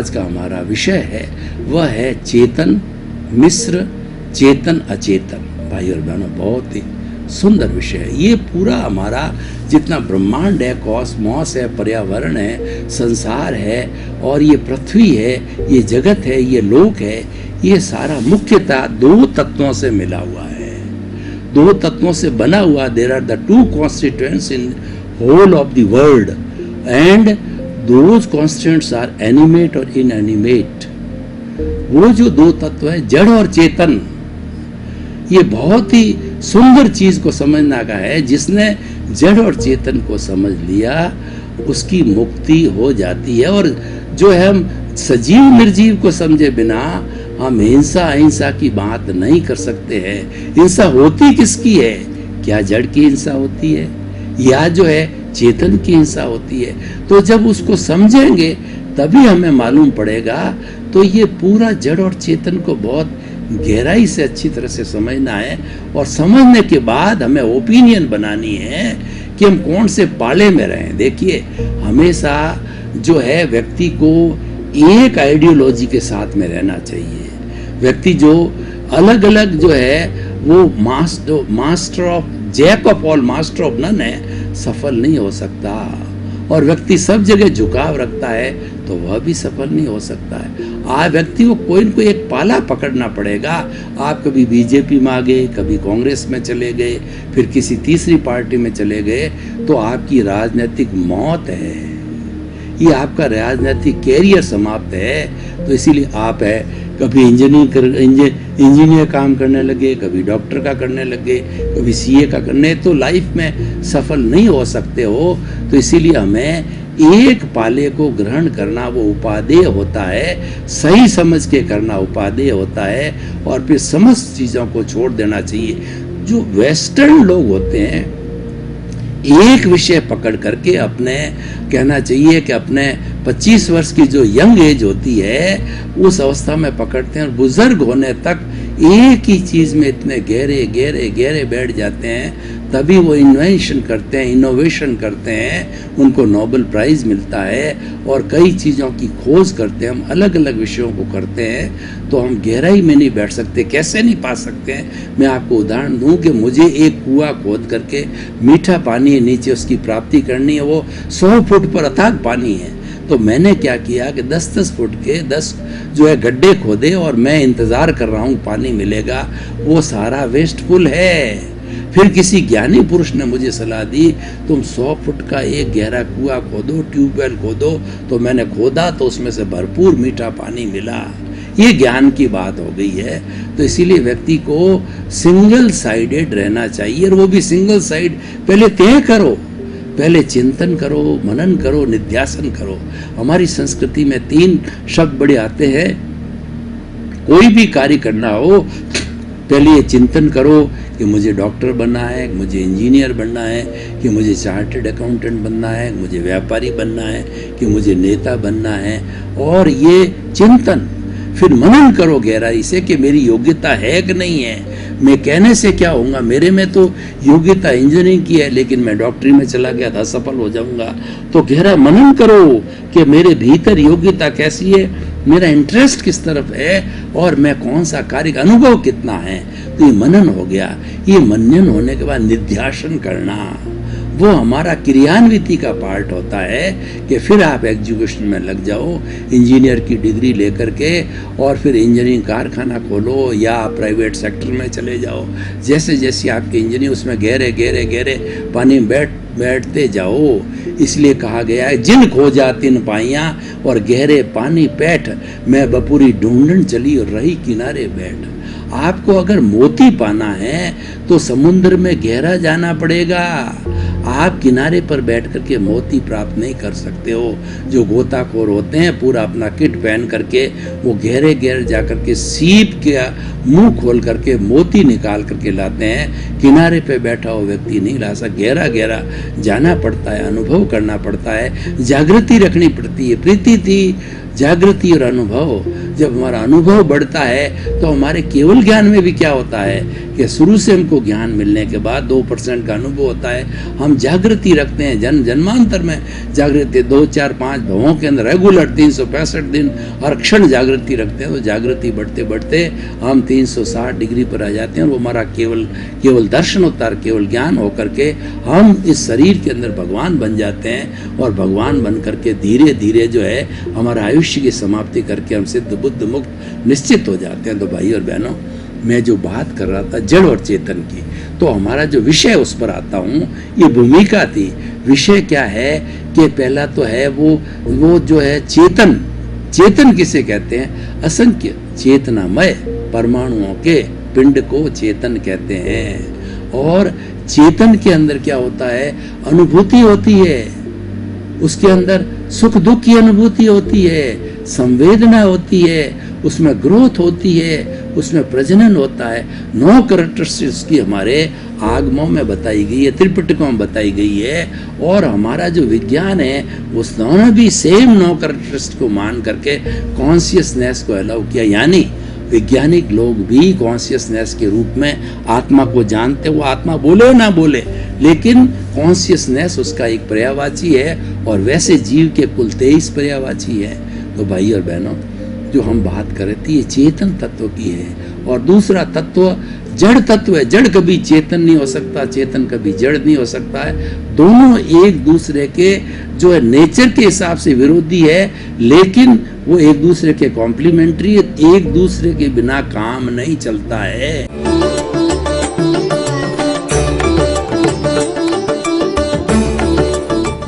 आज का हमारा विषय है वह है चेतन मिश्र चेतन अचेतन। भाई और बहनों, बहुत ही सुंदर विषय है ये। पूरा हमारा जितना ब्रह्मांड है, कॉस्मॉस है, पर्यावरण है, संसार है और ये पृथ्वी है, ये जगत है, ये लोक है, ये सारा मुख्यतः दो तत्वों से मिला हुआ है, दो तत्वों से बना हुआ। There are the two constituents in whole of the world and those constituents are animate और इनएनिमेट। वो जो दो तत्व है जड़ और चेतन, ये बहुत ही सुंदर चीज को समझना का है। जिसने जड़ और चेतन को समझ लिया उसकी मुक्ति हो जाती है। और जो है हम सजीव निर्जीव को समझे बिना हम हिंसा अहिंसा की बात नहीं कर सकते हैं। हिंसा होती किसकी है? क्या जड़ की हिंसा होती है या जो है चेतन की हिंसा होती है? तो जब उसको समझेंगे तभी हमें मालूम पड़ेगा। तो ये पूरा जड़ और चेतन को बहुत गहराई से अच्छी तरह से समझना है और समझने के बाद हमें ओपिनियन बनानी है कि हम कौन से पाले में रहें। देखिए, हमेशा जो है व्यक्ति को एक आइडियोलॉजी के साथ में रहना चाहिए। व्यक्ति जो अलग अलग जो है वो master of jack of all master of none है, सफल नहीं हो सकता। और व्यक्ति सब जगह झुकाव रखता है तो वह भी सफल नहीं हो सकता है। आज व्यक्ति को कोई न कोई एक पाला पकड़ना पड़ेगा। आप कभी बीजेपी में आ गए, कभी कांग्रेस में चले गए, फिर किसी तीसरी पार्टी में चले गए तो आपकी राजनीतिक मौत है, ये आपका राजनीतिक कैरियर समाप्त है। तो इसीलिए आप है कभी इंजीनियर काम करने लगे, कभी डॉक्टर का करने लगे, कभी सीए का करने, तो लाइफ में सफल नहीं हो सकते हो। तो इसीलिए हमें एक पाले को ग्रहण करना वो उपादेय होता है, सही समझ के करना उपादेय होता है और फिर समस्त चीज़ों को छोड़ देना चाहिए। जो वेस्टर्न लोग होते हैं एक विषय पकड़ करके अपने कहना चाहिए कि अपने 25 वर्ष की जो यंग एज होती है उस अवस्था में पकड़ते हैं और बुजुर्ग होने तक एक ही चीज में इतने गहरे गहरे गहरे बैठ जाते हैं। तभी वो इन्वेंशन करते हैं, इनोवेशन करते हैं, उनको नोबेल प्राइज मिलता है और कई चीज़ों की खोज करते हैं। हम अलग अलग विषयों को करते हैं तो हम गहराई में नहीं बैठ सकते। कैसे नहीं पा सकते हैं? मैं आपको उदाहरण दूं कि मुझे एक कुआं खोद करके मीठा पानी है नीचे उसकी प्राप्ति करनी है, वो 100 फुट पर अथाह पानी है। तो मैंने क्या किया कि 10-10 फुट के 10 जो है गड्ढे खोदे और मैं इंतज़ार कर रहा हूँ पानी मिलेगा। वो सारा वेस्टफुल है। फिर किसी ज्ञानी पुरुष ने मुझे सलाह दी तुम 100 फुट का एक गहरा कुआं खोदो, ट्यूबवेल खोदो। तो मैंने खोदा तो उसमें से भरपूर मीठा पानी मिला। ये ज्ञान की बात हो गई है। तो इसीलिए व्यक्ति को सिंगल साइडेड रहना चाहिए और वो भी सिंगल साइड पहले तय करो, पहले चिंतन करो, मनन करो, निध्यासन करो। हमारी संस्कृति में 3 शब्द बड़े आते हैं। कोई भी कार्य करना हो पहले ये चिंतन करो कि मुझे डॉक्टर बनना है, मुझे इंजीनियर बनना है, कि मुझे चार्टर्ड अकाउंटेंट बनना है, मुझे व्यापारी बनना है, कि मुझे नेता बनना है। और ये चिंतन फिर मनन करो गहराई से कि मेरी योग्यता है कि नहीं है। मैं कहने से क्या होगा, मेरे में तो योग्यता इंजीनियरिंग की है लेकिन मैं डॉक्टरी में चला गया था, सफल हो जाऊंगा। तो गहरा मनन करो कि मेरे भीतर योग्यता कैसी है, मेरा इंटरेस्ट किस तरफ है और मैं कौन सा कार्य का अनुभव कितना है। तो ये मनन हो गया। ये मनन होने के बाद निध्यासन करना, वो हमारा क्रियान्विति का पार्ट होता है कि फिर आप एग्जीक्यूशन में लग जाओ, इंजीनियर की डिग्री लेकर के और फिर इंजीनियरिंग कारखाना खोलो या प्राइवेट सेक्टर में चले जाओ। जैसे जैसे आपके इंजीनियर उसमें गहरे गहरे गहरे पानी में बैठते जाओ। इसलिए कहा गया है जिन खोजा तिन पाइयां और गहरे पानी पैठ, मैं बपुरी ढूंढन चली और रही किनारे बैठ। आपको अगर मोती पाना है तो समुद्र में गहरा जाना पड़ेगा। आप किनारे पर बैठ करके मोती प्राप्त नहीं कर सकते हो। जो गोताखोर होते हैं पूरा अपना किट पहन करके वो गहरे गहरे जा करके सीप के मुंह खोल करके मोती निकाल करके लाते हैं। किनारे पे बैठा हुआ व्यक्ति नहीं ला सकता। गहरा गहरा जाना पड़ता है, अनुभव करना पड़ता है, जागृति रखनी पड़ती है। प्रीति थी जागृति और अनुभव, जब हमारा अनुभव बढ़ता है तो हमारे केवल ज्ञान में भी क्या होता है कि शुरू से हमको ज्ञान मिलने के बाद 2% का अनुभव होता है, हम जागृति रखते हैं, जन्मांतर में जागृति 2, 4, 5 भवों के अंदर रेगुलर 365 दिन हर क्षण जागृति रखते हैं, तो जागृति बढ़ते बढ़ते हम 360 डिग्री पर आ जाते हैं और वो हमारा केवल दर्शन होता है, केवल ज्ञान होकर के हम इस शरीर के अंदर भगवान बन जाते हैं और भगवान बन करके धीरे धीरे जो है हमारा आयुष्य की समाप्ति करके हम सिद्ध बुद्ध मुक्त निश्चित हो जाते हैं। तो भाई और बहनों, मैं जो बात कर रहा था जड़ और चेतन की, तो हमारा जो विषय उस पर आता हूँ, ये भूमिका थी। विषय क्या है कि पहला तो है वो जो है चेतन किसे कहते हैं? असंख्य चेतनामय परमाणुओं के पिंड को चेतन कहते हैं। और चेतन के अंदर क्या होता है? अनुभूति होती है, उसके अंदर सुख दुख की अनुभूति होती है, संवेदना होती है, उसमें ग्रोथ होती है, उसमें प्रजनन होता है। 9 कैरेक्टरिस्टिक्स की हमारे आगमों में बताई गई है, त्रिपिटकों में बताई गई है। और हमारा जो विज्ञान है उसने भी सेम 9 कैरेक्टरिस्टिक्स को मान करके कॉन्शियसनेस को अलाउ किया। यानी वैज्ञानिक लोग भी कॉन्शियसनेस के रूप में आत्मा को जानते, वो आत्मा बोले ना बोले, लेकिन कॉन्शियसनेस उसका एक पर्यायवाची है और वैसे जीव के कुल 23 पर्यायवाची है। तो भाई और बहनों, जो हम बात कर रहे थे ये चेतन तत्व की है। और दूसरा तत्व जड़ तत्व है। जड़ कभी चेतन नहीं हो सकता, चेतन कभी जड़ नहीं हो सकता है। दोनों एक दूसरे के जो है नेचर के हिसाब से विरोधी है, लेकिन वो एक दूसरे के कॉम्प्लीमेंट्री है, एक दूसरे के बिना काम नहीं चलता है।